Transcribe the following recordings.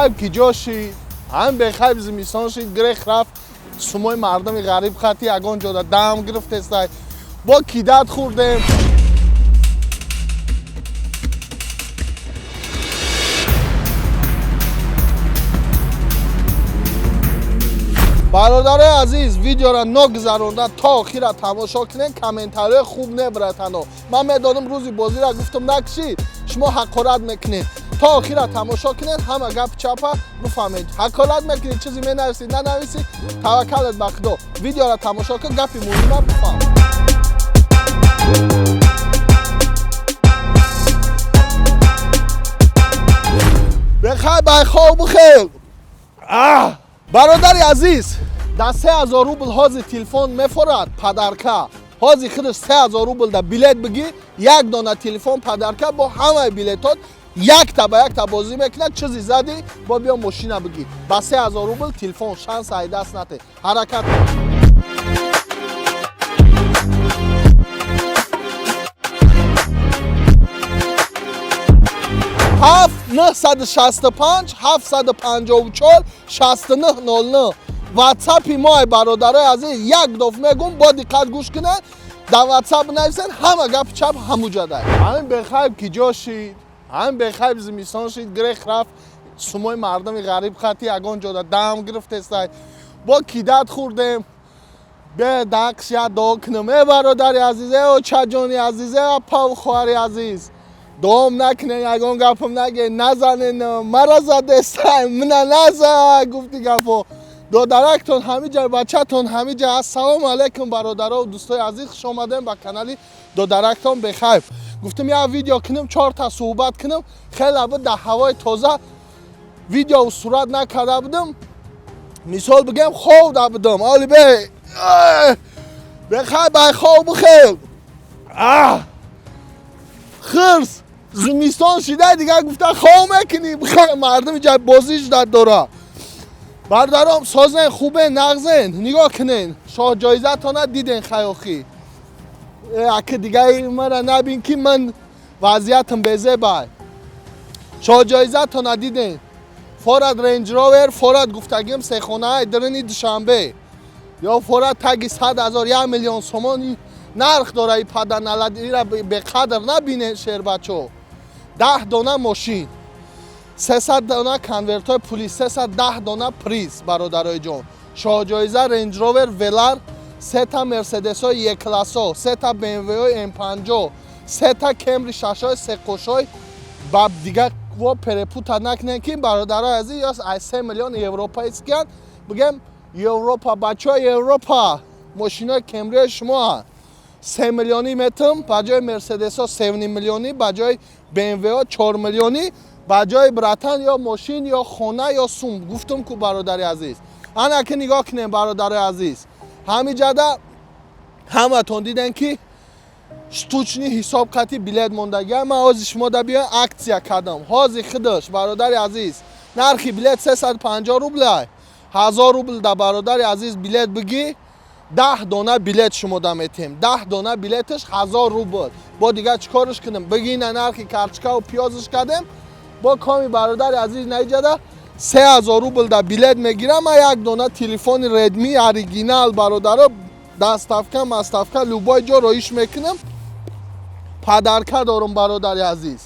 بخیر کجا شید هم بخیر زمستان شید گرخ رفت سمای مردم غریب خطی اگان جا دم گرفت است با کیدت خوردیم برادر عزیز ویدیو را نگذروندن تا آخر تماشا کنین کامنت‌های خوب نبرتن من میدادم روزی بازی را گفتم نکشید شما حقارت میکنید تا آخر تماشا کنین همه گپ چپا بفهمید حقارت میکنید چیزی مینویسید ننویسید توکلت به خدا ویدیو را تماشا کن گپی مهم بفهم بخیر بخیر بخیر برادر عزیز در 3000 روبل حاضی تلفن میفورد پدرکه حاضی خودش 3000 روبل در بیلیت بگی یک دانه تلفن پدرکه با همه بیلیتات یک تا بازی میکنه چیزی زدی با بیا ماشین بگی با 3000 روبل تلفن شانس های دست نته حرکت 965 754 6900 واتساپی ما برادرای عزیز یک دفعه میگم با دقت گوش کنن در واتساپ نویسن همه گپ چپ هموجا ده همین بخیر کجا شید همین بخیر زمستان شید گرخ رفت سمای مردم غریب خطی اگان جا دم گرفت است با کیدت خوردیم به دقش یا داکنم برادر عزیزه و چجانی عزیزه و پاو خواری عزیز دوم نکنه یگان گپم نگه نزنین مرا زده استای من نزد گفتی گپو دادرکتون همه جا بچه‌تون همه جا السلام علیکم برادرها و دوستای عزیز خوش آمدین به کانال دادرکتون بخیر گفتم یه ویدیو کنم 4 تا صحبت کنم خیلی بود در هوای تازه ویدیو صورت نکرده بودم مثال بگم خوب ده بودم آلی بی بخیر بخیر خرس زمستان شده دیگه گفتن خواه میکنی بخیر مردم جای بازیش در دوره بردارم سازن خوبه نغزن نگاه کنین شاه جایزه تا ندیدین خیاخی اگه دیگه مرا نبین که من وضعیتم بزه بای شاه جایزه تا ندیدین فورد رنج راور فورد گفتگیم سه خونه درنی دوشنبه یا فورد تگی 100,000 1 میلیون سومانی نرخ داره ای پدر نلد ای را به قدر نبینه شهر بچه 10 دانه ماشین 300 دانه کنورت های پولی 310 دانه پریز برادرای جان شاه جایزه رنج روور ولر 3 تا مرسدس های یک کلاس ها 3 تا بی ام وی ام 50 3 تا کمری 6 های 3 قوش های باب دیگه و پرپوت نکنن که برادرای عزیز یا 3 میلیون اروپا اسکن بگم اروپا بچهای اروپا ماشینای کمری شما 3 میلیونی میتم بجای مرسدس ها 3 میلیونی بجای بی ام وی ها 4 میلیونی بجای براتن یا ماشین یا خونه یا سوم گفتم که برادر عزیز انا که نگاه کنیم برادر عزیز همین جدا همه تون دیدن که штучный حساب کتی بلیت موندگی من از شما دا بیان اکسیا کردم حاضی خودش برادر عزیز نرخی بلیت 350 روبل 1000 روبل دا برادر عزیز بلیت بگی 10 دانه بلیت شما دا میتیم 10 دانه بلیتش 1000 روبل با دیگه چیکارش کنم بگی نه نرخی کارچکا و پیازش کردم با کامی برادر عزیز نیجده 3000 روبل دا بلیت میگیرم من یک دانه تلفن ردمی اوریجینال برادر دستافکه مستافکه لوبای جا رویش میکنم پدرکه دارم برادر عزیز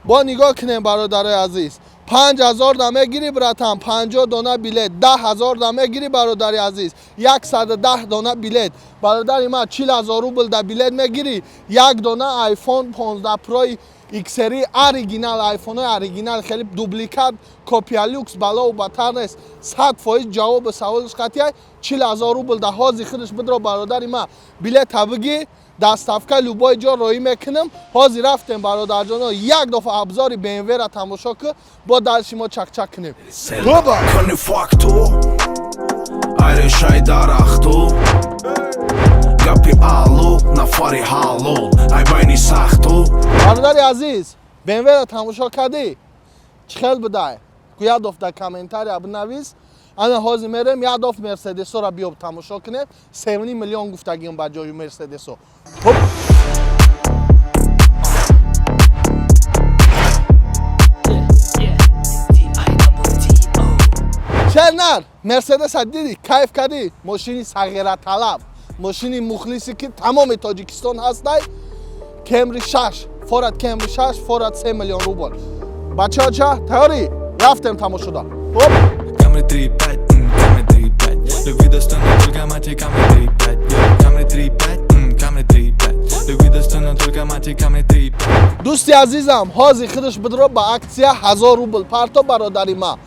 با نگاه کنیم برادر عزیز 5000 دمه گیری براتم 50 دانه بلیت 10000 دمه گیری برادر عزیز 110 دانه بلیت برادر ما 40000 روبل دا بلیت میگیری یک دانه آیفون 15 پرو ایکس سری اوریجینال آیفون اوریجینال خیلی دوپلیکات کپی لوکس بالا و بهتر نیست 100% جواب سوالش قطعی 40000 روبل دا حاضی خودش بدرو برادر ما بلیت بگی دستافکه لوبای جا روی میکنم حاضی رفتیم برادر جانا یک دفعه ابزاری بی ام وی را تماشا که با دلشی ما چک چک کنیم بابا کنی فاکتو айрешай дарахту гапи алу нафари ҳалол айбайни сахту برادر عزیز بی ام وی را تماشا کردی چه خیل بدای که یک دفعه در کامنتاری بنویس انا حاضر میرم یک دفعه مرسدس را بیاب تماشا کنیم 3 میلیون گفتگیم با جای مرسدس нар Мерседес диди кайф кади машини сағираталаб машини мухлиси ки тамоми Тоҷикистон ҳастай Camry 6 Ford Camry 6 Ford 3 миллион рубл бачаҳо ча тайёрӣ рафтем тамошода хоп Camry 3.5, Camry 3.5 Любви достойно только мати Camry 3.5 Camry 3.5, Camry 3.5 Любви достойно только мати Camry 3.5 дӯсти азизам ҳозир худаш бидро ба аксия 1000 рубл парто бародари ма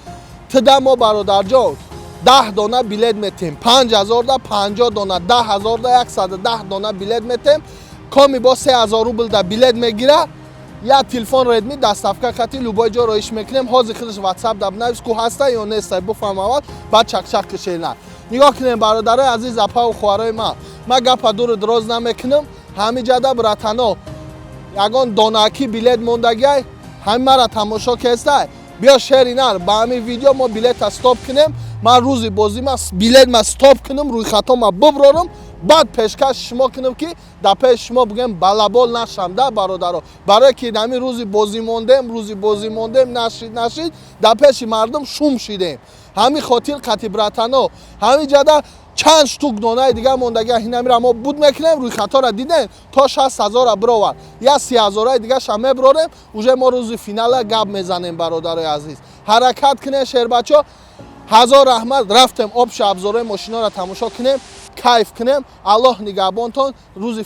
тида мо бародарҷон 10 дона билет метем 5000 да 50 дона 10000 да 110 дона билет метем коми бо 3000 рубл да билет мегира я телефон Redmi доставка хати любой ҷо роиш мекунем ҳозир худаш WhatsApp да бинавис ку ҳаста ё неста буфаҳмавад баъд чақчақ кишена нигоҳ кунем бародарои азиз апа ва хӯҳарои ма гапа дуру дроз намекунам ҳами ҷада братано ягон донаки билет мондагиай ҳами мара тамошо кестай биё шери нар ба ҳамин видео мо билета стоп кунем ман рӯзи бозима билет стоп кунам рӯйхатома буброрам баъд пешкаш шумо кунам ки дар пеши шумо бигӯям балабол нашам да бародаро барое ки ҳамин рӯзи бозӣ мондем нашид дар пеши мардум шум шидем ҳамин хотир қати братано ҳамин ҷада чанд штук донаи дигар мондагия ҳинамира мо буд мекунем рӯйхатора дидем то 60,000 бировар я 30,000 дигарша меброрем уже мо рӯзи финала гап мезанем бародарои азиз ҳаракат кунем шербачо ҳазор раҳмат рафтем обши абзорои мошиноро тамошо кунем кайф кунем аллоҳ нигаҳбонтон рӯзи